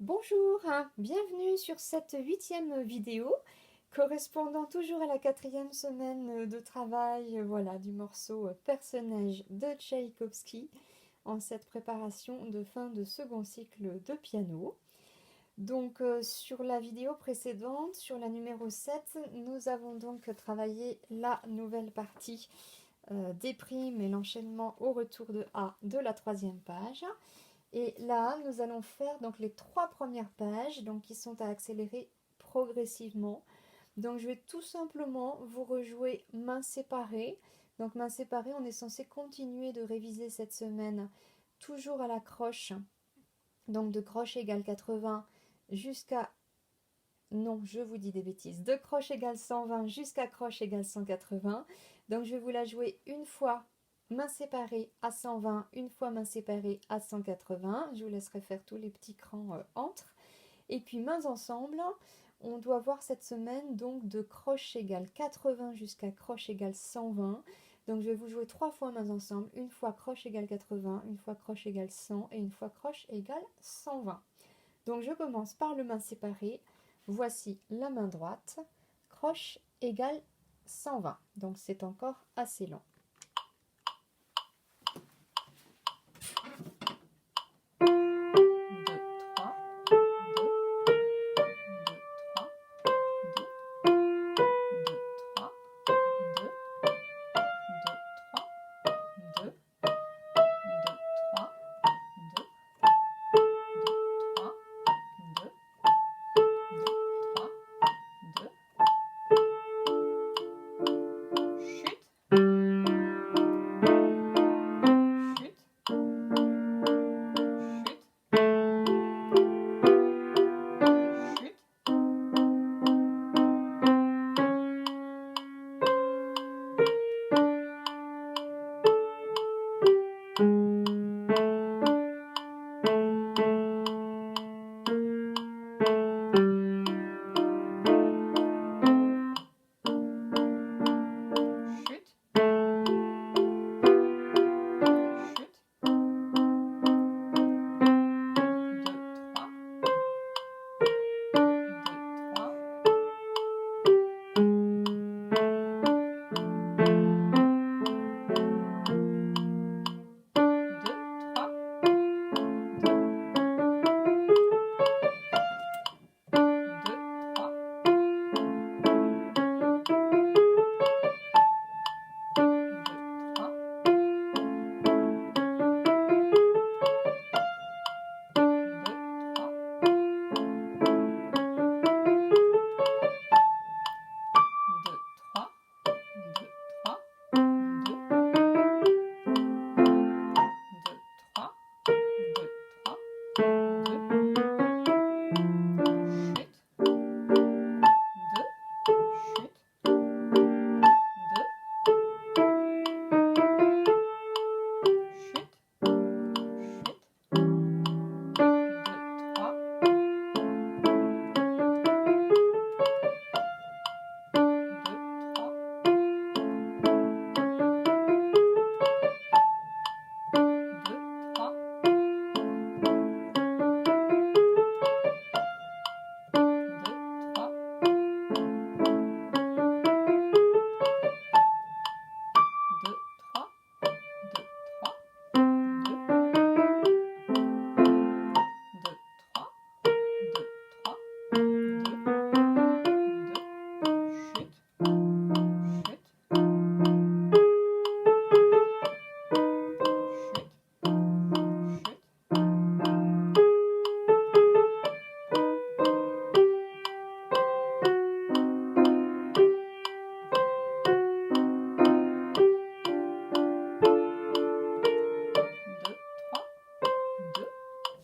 Bonjour, bienvenue sur cette 8e vidéo correspondant toujours à la 4e semaine de travail voilà, du morceau Personnage de Tchaïkovski en cette préparation de fin de second cycle de piano. Donc sur la vidéo précédente, sur la numéro 7, nous avons donc travaillé la nouvelle partie des primes et l'enchaînement au retour de A de la 3e page. Et là, nous allons faire donc les 3 premières pages, donc qui sont à accélérer progressivement. Donc je vais tout simplement vous rejouer main séparée. Donc main séparée, on est censé continuer de réviser cette semaine, toujours à la croche. Donc de croche égale 80 jusqu'à... Non, je vous dis des bêtises. De croche égale 120 jusqu'à croche égale 180. Donc je vais vous la jouer une fois main séparée à 120, une fois main séparée à 180. Je vous laisserai faire tous les petits crans entre. Et puis mains ensemble, on doit voir cette semaine donc de croche égale 80 jusqu'à croche égale 120. Donc je vais vous jouer 3 fois mains ensemble, une fois croche égale 80, une fois croche égale 100 et une fois croche égale 120. Donc je commence par le main séparé. Voici la main droite, croche égale 120. Donc c'est encore assez long.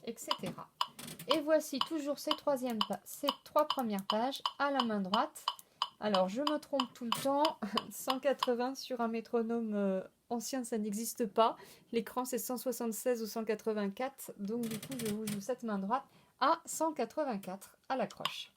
Etc. Et voici toujours ces 3 premières pages à la main droite. Alors je me trompe tout le temps, 180 sur un métronome ancien ça n'existe pas, l'écran c'est 176 ou 184, donc du coup je vous joue cette main droite à 184 à la croche.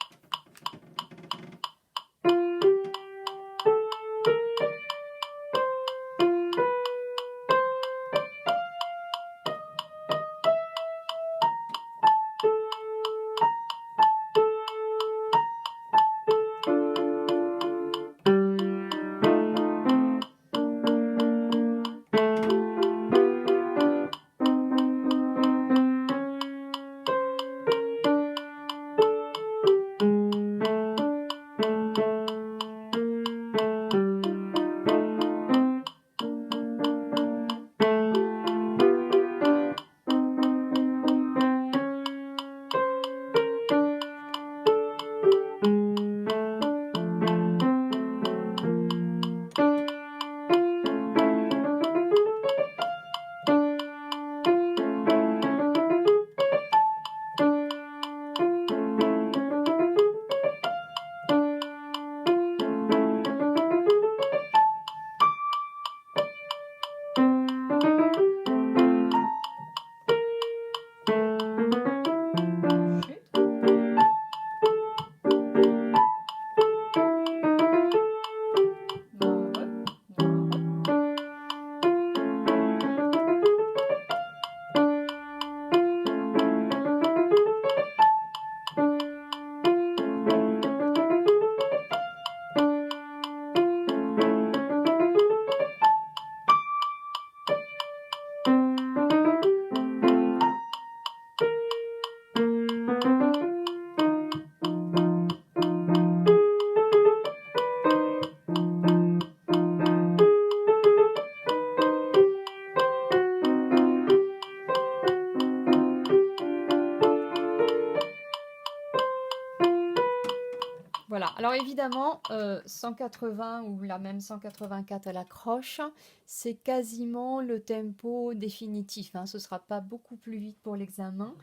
Voilà, alors évidemment, 180 ou la même 184 à la croche, c'est quasiment le tempo définitif, hein. Ce ne sera pas beaucoup plus vite pour l'examen.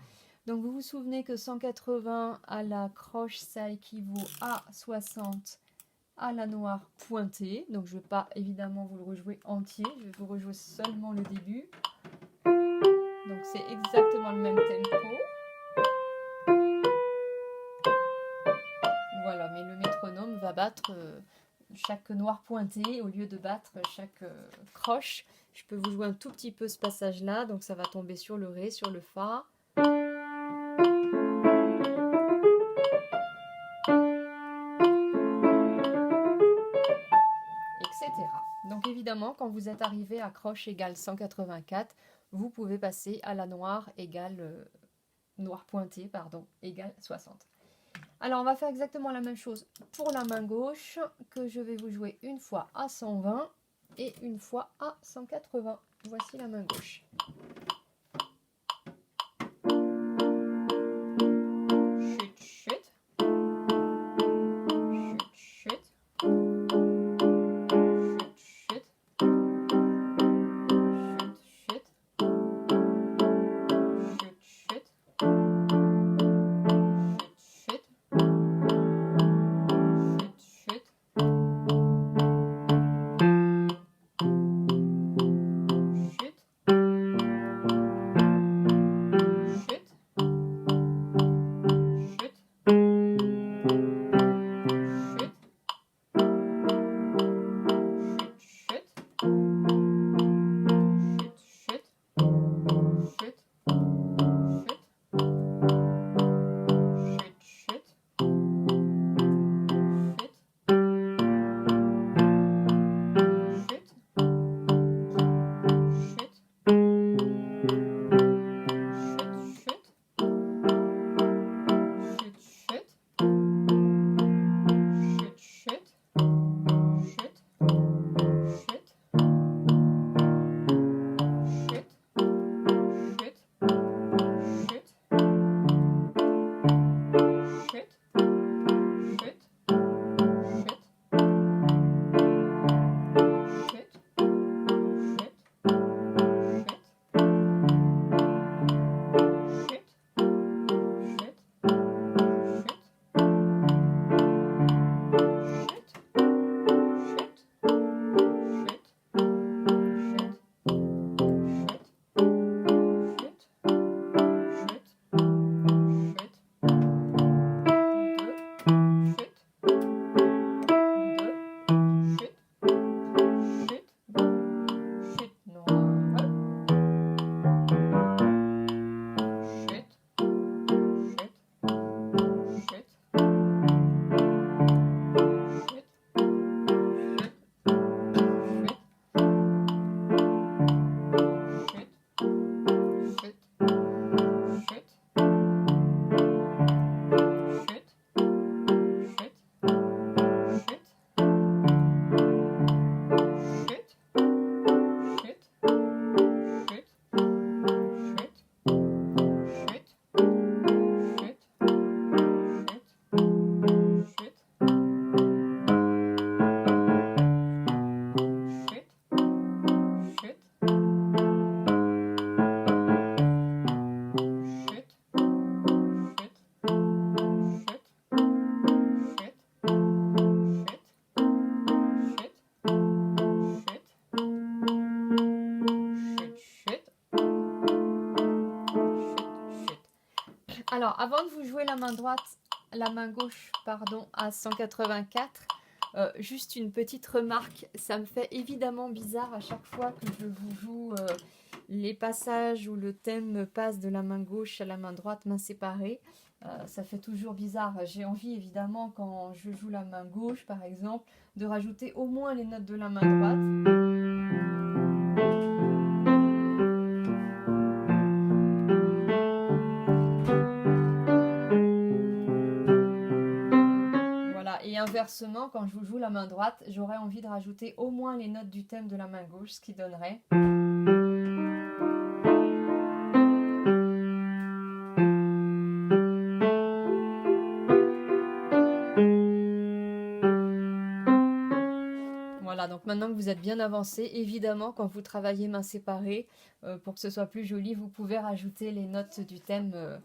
Donc vous vous souvenez que 180 à la croche, ça équivaut à 60 à la noire pointée. Donc je ne vais pas évidemment vous le rejouer entier, je vais vous rejouer seulement le début. Donc c'est exactement le même tempo. Voilà, mais le métronome va battre chaque noire pointée au lieu de battre chaque croche. Je peux vous jouer un tout petit peu ce passage-là, donc ça va tomber sur le ré, sur le fa. Etc. Donc évidemment, quand vous êtes arrivé à croche égale 184, vous pouvez passer à la noire égale noire pointée, pardon, égale 60. Alors on va faire exactement la même chose pour la main gauche, que je vais vous jouer une fois à 120 et une fois à 180. Voici la main gauche. Chut, chut. Chut, chut. Alors, avant de vous jouer la main gauche, pardon, à 184, juste une petite remarque. Ça me fait évidemment bizarre à chaque fois que je vous joue les passages où le thème passe de la main gauche à la main droite, main séparée. Ça fait toujours bizarre. J'ai envie évidemment, quand je joue la main gauche par exemple, de rajouter au moins les notes de la main droite. Et inversement, quand je vous joue la main droite, j'aurais envie de rajouter au moins les notes du thème de la main gauche, ce qui donnerait... maintenant que vous êtes bien avancé, évidemment, quand vous travaillez main séparée, pour que ce soit plus joli, vous pouvez rajouter les notes du thème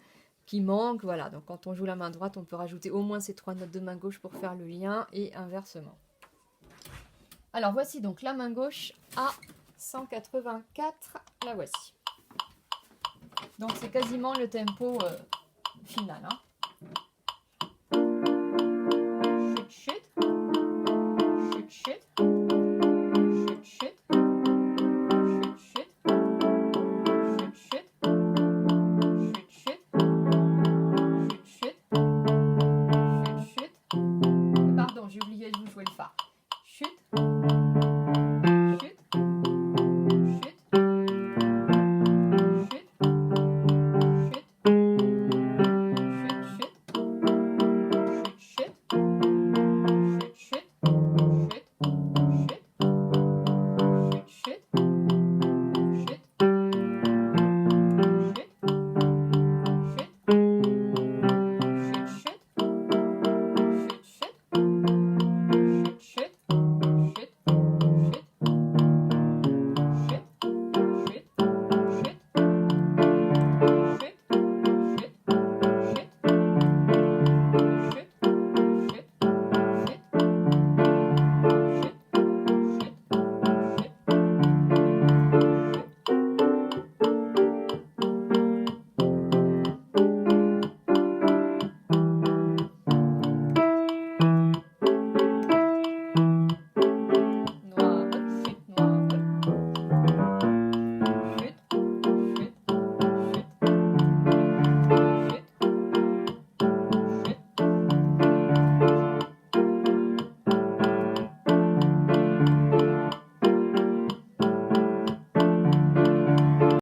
qui manquent. Voilà, donc quand on joue la main droite, on peut rajouter au moins ces 3 notes de main gauche pour faire le lien et inversement. Alors voici donc la main gauche à 184, la voici. Donc c'est quasiment le tempo final. Hein. Chut, chut, chut, chut.